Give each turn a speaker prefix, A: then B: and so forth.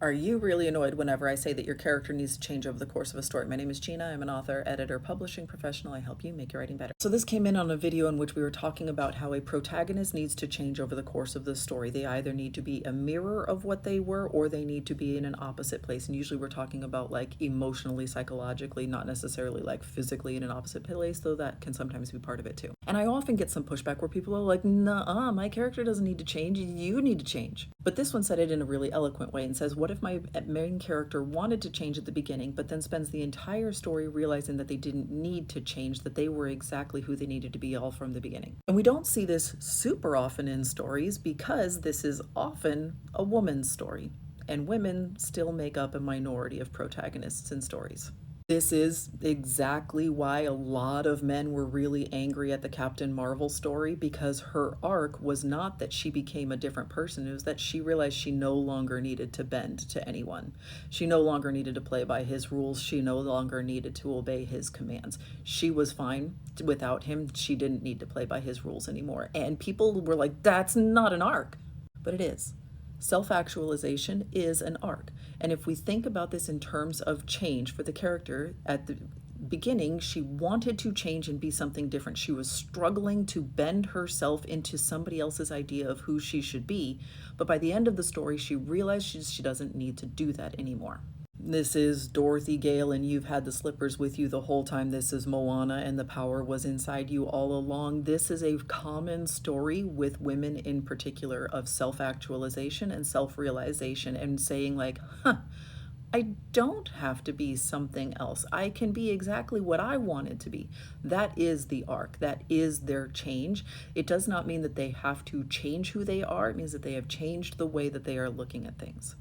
A: Are you really annoyed whenever I say that your character needs to change over the course of a story? My name is Gina. I'm an author, editor, publishing professional. I help you make your writing better. So this came in on a video in which we were talking about how a protagonist needs to change over the course of the story. They either need to be a mirror of what they were or they need to be in an opposite place. And usually we're talking about like emotionally, psychologically, not necessarily like physically in an opposite place, though that can sometimes be part of it too. And I often get some pushback where people are like, nah, my character doesn't need to change. You need to change. But this one said it in a really eloquent way and says, what if my main character wanted to change at the beginning, but then spends the entire story realizing that they didn't need to change, that they were exactly who they needed to be all from the beginning? And we don't see this super often in stories because this is often a woman's story, and women still make up a minority of protagonists in stories. This is exactly why a lot of men were really angry at the Captain Marvel story, because her arc was not that she became a different person. It was that she realized she no longer needed to bend to anyone. She no longer needed to play by his rules. She no longer needed to obey his commands. She was fine without him. She didn't need to play by his rules anymore. And people were like, that's not an arc. But it is. Self-actualization is an arc. And if we think about this in terms of change for the character, at the beginning, she wanted to change and be something different. She was struggling to bend herself into somebody else's idea of who she should be. But by the end of the story, she realized she doesn't need to do that anymore. This is Dorothy Gale, and you've had the slippers with you the whole time. This is Moana, and the power was inside you all along. This is a common story with women in particular of self-actualization and self-realization, and saying like, I don't have to be something else. I can be exactly what I wanted to be. That is the arc. That is their change. It does not mean that they have to change who they are. It means that they have changed the way that they are looking at things.